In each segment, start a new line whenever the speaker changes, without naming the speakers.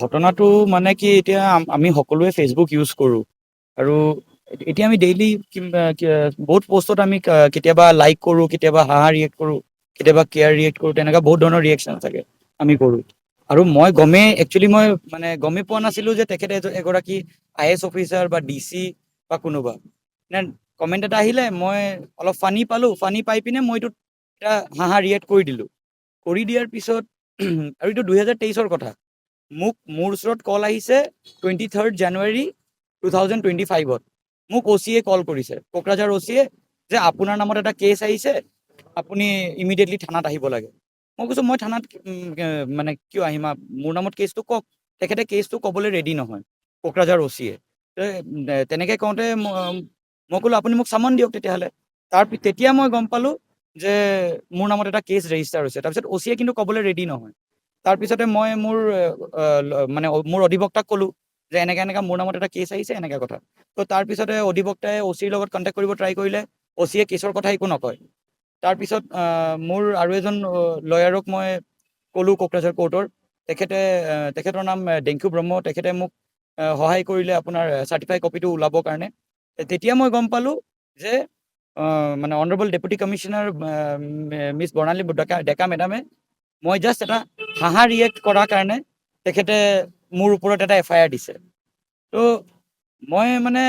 ঘটনাটো মানে কি এতিয়া আমি সকলোৱে ফেচবুক ইউজ কৰোঁ আৰু এতিয়া আমি ডেইলি বহুত পষ্টত আমি কেতিয়াবা লাইক কৰোঁ, কেতিয়াবা হাঁহা ৰিয়েক্ট কৰোঁ, কেতিয়াবা কেয়াৰ ৰিয়েক্ট কৰোঁ, তেনেকুৱা বহুত ধৰণৰ ৰিয়েকশ্যন থাকে আমি কৰোঁ। আৰু মই একচুৱেলি মই মানে গমেই পোৱা নাছিলোঁ যে তেখেতে এগৰাকী IAS অফিচাৰ বা DC বা কোনোবা। কমেণ্ট এটা আহিলে, মই অলপ ফানি পালোঁ, ফানি পাই পিনে মই এইটোত এটা হাঁহা ৰিয়েক্ট কৰি দিলোঁ। কৰি দিয়াৰ পিছত আৰু এইটো 2023ৰ কথা। মোৰ ওচৰত কল আহিছে 23 জানুৱাৰী 2025ত। মোক OC-য়ে কল কৰিছে, কোকৰাঝাৰ OC-য়ে, যে আপোনাৰ নামত এটা কেছ আহিছে, আপুনি ইমিডিয়েটলি থানাত আহিব লাগে। মই কৈছোঁ মই থানাত মানে কিয় আহিম, মোৰ নামত কেছটো কওক। তেখেতে কেছটো ক'বলৈ ৰেডি নহয়, কোকৰাঝাৰ OC-য়ে। তেনেকৈ কওঁতে মই ক'লোঁ আপুনি মোক চামন দিয়ক তেতিয়াহ'লে। তেতিয়া মই গম পালোঁ যে মোৰ নামত এটা কেছ ৰেজিষ্টাৰ হৈছে। তাৰপিছত OC-য়ে কিন্তু ক'বলৈ ৰেডি নহয়। তাৰপিছতে মই মানে মোৰ অধিবক্তাক ক'লোঁ যে এনেকৈ মোৰ নামত এটা কেছ আহিছে, এনেকৈ কথা। তো তাৰপিছতে অধিবক্তাই OC-ৰ লগত কণ্টেক্ট কৰিব ট্ৰাই কৰিলে, OC-য়ে কেছৰ কথা একো নকয়। তাৰপিছত মোৰ আৰু এজন লয়াৰক মই ক'লোঁ কোকৰাঝাৰ কোৰ্টৰ, তেখেতৰ নাম ডেংকু ব্ৰহ্ম। তেখেতে মোক সহায় কৰিলে আপোনাৰ চাৰ্টিফাই কপিটো ওলাবৰ কাৰণে। তেতিয়া মই গম পালোঁ যে মানে অনাৰেবল ডেপুটি কমিশ্যনাৰ মিছ বৰ্ণালী ডেকা মেডামে মই জাষ্ট এটা হাঁহা ৰিয়েক্ট কৰাৰ কাৰণে তেখেতে মোৰ ওপৰত এটা FIR দিছে। তো মই মানে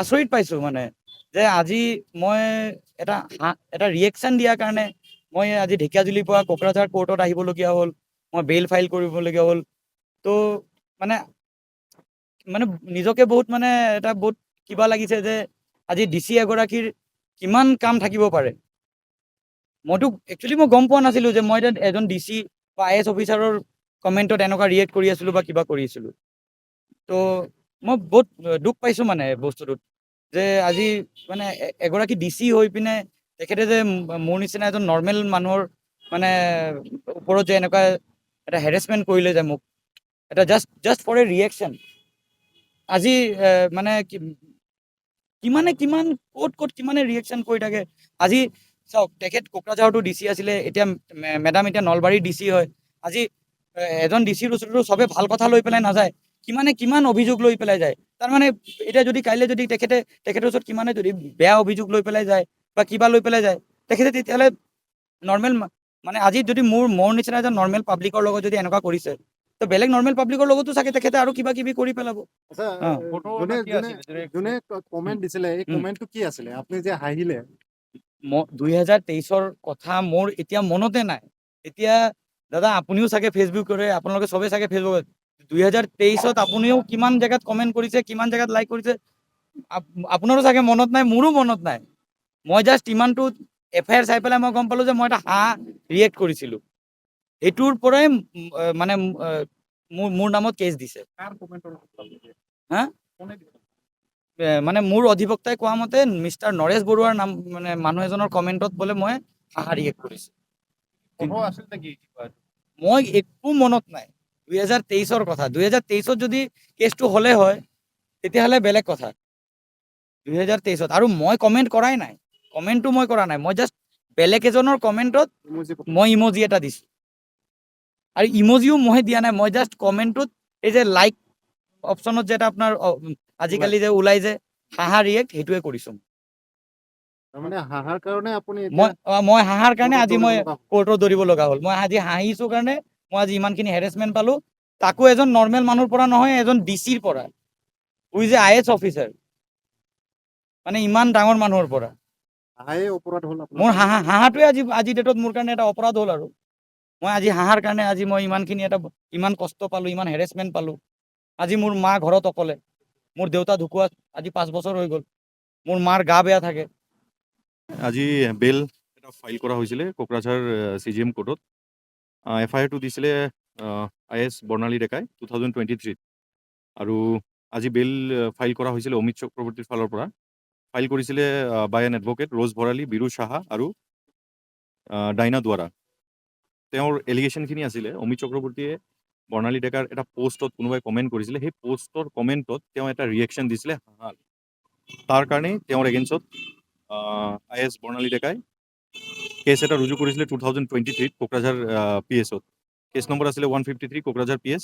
আচৰিত পাইছোঁ মানে যে আজি মই এটা ৰিয়েকশ্যন দিয়াৰ কাৰণে মই আজি ঢেকীয়াজুলিৰ পৰা কোকৰাঝাৰ কোৰ্টত আহিবলগীয়া হ'ল, মই বেইল ফাইল কৰিবলগীয়া হ'ল। তো মানে নিজকে বহুত মানে এটা বহুত কিবা লাগিছে যে আজি DC এগৰাকীৰ কিমান কাম থাকিব পাৰে। মইতো একচুৱেলি মই গম পোৱা নাছিলোঁ যে মই এতিয়া এজন DC বা IAS অফিচাৰৰ কমেণ্টত এনেকুৱা ৰিয়েক্ট কৰি আছিলোঁ বা কিবা কৰি আছিলোঁ। তো মই বহুত দুখ পাইছোঁ মানে বস্তুটোত, যে আজি মানে এগৰাকী DC হৈ পিনে তেখেতে যে মোৰ নিচিনা এজন নৰ্মেল মানুহৰ মানে ওপৰত যে এনেকুৱা এটা হেৰেছমেণ্ট কৰিলে যে মোক, এটা জাষ্ট ফৰ এ ৰিয়েকশ্যন। আজি মানে কিমান ক'ত কিমানে ৰিয়েকশ্যন কৰি থাকে। আজি চাওক, তেখেত কোকৰাঝাৰতো DC আছিলে, এতিয়া মেডাম এতিয়া নলবাৰীৰ DC হয়। আজি এজন DC-ৰ ওচৰতো চবে ভাল কথা লৈ পেলাই নাযায়, কিমান অভিযোগ লৈ পেলাই যায়। তাৰমানে এতিয়া যদি কাইলৈ যদি তেখেতৰ ওচৰত কিমানে যদি বেয়া অভিযোগ লৈ পেলাই যায় বা কিবা লৈ পেলাই যায়, তেখেতে তেতিয়াহ'লে নৰ্মেল মানে আজি যদি মোৰ নিচিনা এজন নৰ্মেল পাব্লিকৰ লগত যদি এনেকুৱা কৰিছে, তো বেলেগ নৰ্মেল পাব্লিকৰ লগতো চাগে তেখেতে আৰু কিবা কিবি কৰি পেলাব।
আচ্ছা, যোনে কমেণ্ট দিছিলে, এই কমেণ্টটো কি আছিলে? আপুনি যে হাঁহিলে।
2023ৰ কথা মোৰ এতিয়া মনতে নাই। এতিয়া দাদা আপুনিও চাগে ফেচবুক কৰে, আপোনালোকে চবেই চাগে ফেচবুকত 2023ত আপুনিও কিমান জেগাত কমেণ্ট কৰিছে, কিমান জেগাত লাইক কৰিছে, আপোনাৰো চাগে মনত নাই, মোৰো মনত নাই। মই জাষ্ট ইমানটো FIR চাই পেলাই মই গম পালোঁ যে মই এটা হাঁহা ৰিয়েক্ট কৰিছিলোঁ। সেইটোৰ পৰাই মানে মোৰ নামত কেছ দিছে। হা? মানে মোৰ অধিবক্তাই কোৱা মতে মিষ্টাৰ নৰেশ বৰুৱাৰ নাম মানে মানুহ এজনৰ কমেণ্টত বোলে মই হাঁহা ৰিয়েক্ট কৰিছোঁ। মই একো মনত নাই। 2023ৰ কথা। 2023ত যদি কেছটো হ'লে হয় তেতিয়াহ'লে বেলেগ কথা। 2023ত আৰু মই কমেণ্ট কৰাই নাই, কমেণ্টটো মই কৰা নাই। মই জাষ্ট বেলেগ এজনৰ কমেণ্টত মই ইমজি এটা দিছোঁ। আৰু ইমজিও মই দিয়া নাই, মই জাষ্ট কমেণ্টটোত এই যে লাইক অপশ্যনত যে এটা আপোনাৰ আজিকালি যে ওলাই যে হাঁহা ৰিয়েক্ট, সেইটোৱে কৰিছোঁ।
মানে হাঁহাৰ কাৰণে আপুনি
মই হাঁহাৰ কাৰণে আজি মই কোৰ্টত দৌৰিব লগা হ'ল। মই আজি হাঁহিছোঁ কাৰণে মই আজি ইমানখিনি হেৰেছমেণ্ট পালোঁ, তাকো এজন নৰ্মেল মানুহৰ পৰা নহয়, এজন DC-ৰ পৰা, who is a IAS officer. মানে ইমান ডাঙৰ মানুহৰ পৰা
অপৰাধ হ'ল
মোৰ হাঁহাটোৱে আজি ডেটত মোৰ কাৰণে এটা অপৰাধ হ'ল। আৰু মই আজি হাঁহাৰ কাৰণে আজি মই ইমান কষ্ট পালোঁ, ইমান হেৰেছমেণ্ট পালোঁ। আজি মোৰ মা ঘৰত অকলে, মোৰ দেউতা ঢুকুৱাত আজি 5 বছৰ হৈ গ'ল, মোৰ মাৰ গা বেয়া থাকে।
আজি বেল এটা ফাইল কৰা হৈছিলে কোকৰাঝাৰ CGM কোৰ্টত। FIRটো দিছিলে IAS বৰ্ণালী ডেকাই 2023। আৰু আজি বেল ফাইল কৰা হৈছিলে অমিত চক্ৰৱৰ্তীৰ ফালৰ পৰা। ফাইল কৰিছিলে বাই এন এডভকেট ৰোজ ভৰালী, বিৰু সাহা আৰু ডাইনা দুৱাৰা। তেওঁৰ এলিগেশ্যনখিনি আছিলে অমিত চক্ৰৱৰ্তীয়ে বৰ্ণালী ডেকাৰ এটা পোষ্টত কোনোবাই কমেণ্ট কৰিছিলে, সেই পোষ্টৰ কমেণ্টত তেওঁ এটা ৰিয়েকশ্যন দিছিলে হাঁহা। তাৰ কাৰণেই তেওঁৰ এগেইনষ্টত IAS বৰ্ণালী ডেকাই কেছ এটা ৰুজু কৰিছিলে 2023ত কোকৰাঝাৰ PSত। কেছ নম্বৰ আছিলে 153 কোকৰাঝাৰ PS।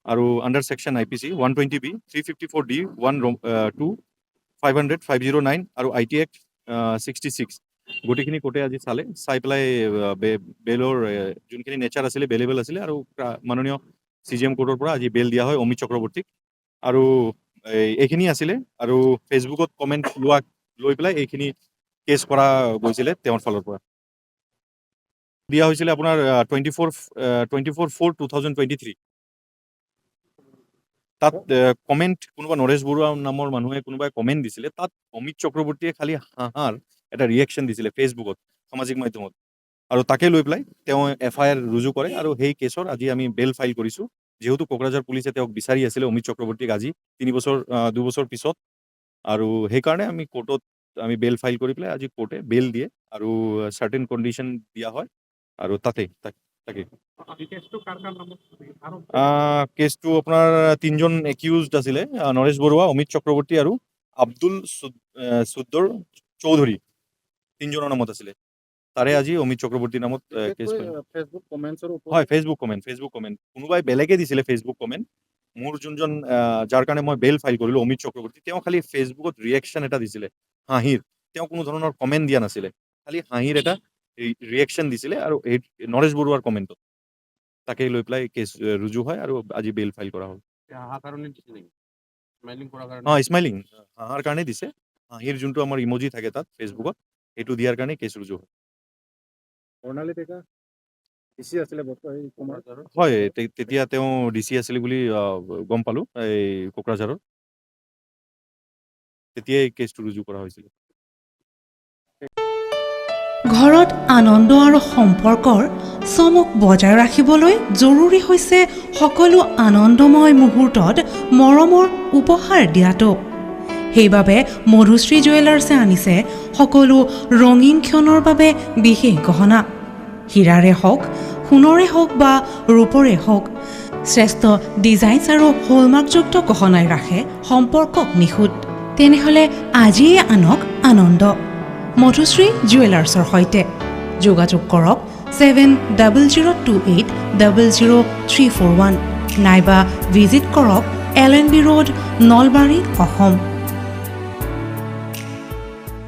আৰু under section IPC 120B 354D 1-2 500 509 আৰু IT Act 66 গোটেইখিনি কোৰ্টে আজি চাই পেলাই বেলৰ যোনখিনি নেচাৰ আছিলে বেলেবল আছিলে আৰু মাননীয় CJM কোৰ্টৰ পৰা আজি বেল দিয়া হয় অমিত চক্ৰৱৰ্তীক আৰু এইখিনি আছিলে আৰু ফেচবুকত কমেণ্ট লৈ পেলাই এইখিনি কেছ কৰা গৈছিলে তেওঁৰ ফালৰ পৰা দিয়া হৈছিলে আপোনাৰ 24/4/2023 তাত কমেণ্ট কোনোবা নৰেশ বৰুৱা নামৰ মানুহে কোনোবাই কমেণ্ট দিছিলে তাত অমিত চক্ৰৱৰ্তীয়ে খালি হাঁহাৰ এটা ৰিয়েকশ্যন দিছিলে ফেচবুকত সামাজিক মাধ্যমত আৰু তাকে লৈ পেলাই তেওঁ FIR ৰুজু কৰে আৰু সেই কেছৰ আজি আমি বেল ফাইল কৰিছোঁ যেহেতু কোকৰাঝাৰ পুলিচে তেওঁক বিচাৰি আছিলে অমিত চক্ৰৱৰ্তীক আজি 2 বছৰ পিছত আৰু সেইকাৰণে আমি কোৰ্টত আমি বেল ফাইল কৰি পেলাই আজি কোৰ্টে বেল দিয়ে আৰু চাৰ্টেন কণ্ডিশ্যন দিয়া হয় আৰু তাকে কেছটো আপোনাৰ 3জন একিউজড আছিলে নৰেশ বৰুৱা অমিত চক্ৰৱৰ্তী আৰু আব্দুল সুদ্দৰ চৌধুৰী 3জনৰ নামত আছিলে তাৰে আজি অমিত চক্ৰৱৰ্তীৰ নামত কেছ
ফেচবুক কমেণ্টছৰ ওপৰত
হয় ফেচবুক কমেণ্ট কোনোবাই বেলেগে দিছিলে ফেচবুক কমেণ্ট মোৰ যোনজন যাৰ কাৰণে মই বেল ফাইল কৰিলোঁ অমিত চক্ৰৱৰ্তী তেওঁ খালি ফেচবুকত ৰিয়েকশ্যন এটা দিছিলে হাঁহিৰ তেওঁ কোনো ধৰণৰ কমেণ্ট দিয়া নাছিলে খালি হাঁহিৰ এটা ৰিয়েকশ্যন দিছিলে আৰু এই নৰেশ বৰুৱাৰ কমেণ্টত তাকে লৈ পেলাই কেছ ৰুজু হয় আৰু আজি বেল ফাইল কৰা হ'ল স্মাইলিং হাঁহাৰ কাৰণে দিছে হাঁহিৰ যোনটো আমাৰ ইমজি থাকে তাত ফেচবুকত সেইটো দিয়াৰ কাৰণে কেছ ৰুজু হয়
বৰ্ণালী ডেকা DC আছিলে
হয় তেতিয়া তেওঁ DC আছিলে বুলি গম পালোঁ এই কোকৰাঝাৰৰ তেতিয়াই কেছটো ৰুজু কৰা হৈছিল
ঘৰত আনন্দ আৰু সম্পৰ্কৰ চমক বজাই ৰাখিবলৈ জৰুৰী হৈছে সকলো আনন্দময় মুহূৰ্তত মৰমৰ উপহাৰ দিয়াটো সেইবাবে মধুশ্ৰী জুৱেলাৰ্ছে আনিছে সকলো ৰঙীন ক্ষণৰ বাবে বিশেষ গহনা হীৰাৰে হওক সোণৰে হওক বা ৰূপৰে হওক শ্ৰেষ্ঠ ডিজাইনছ আৰু হলমাৰ্কযুক্ত গহনাই ৰাখে সম্পৰ্কক নিখুঁত তেনেহ'লে আজিয়ে আনক আনন্দ মধুশ্ৰী জুৱেলাৰ্ছৰ সৈতে যোগাযোগ কৰক 7028000341 নাইবা ভিজিট কৰক LNB ৰোড নলবাৰী অসম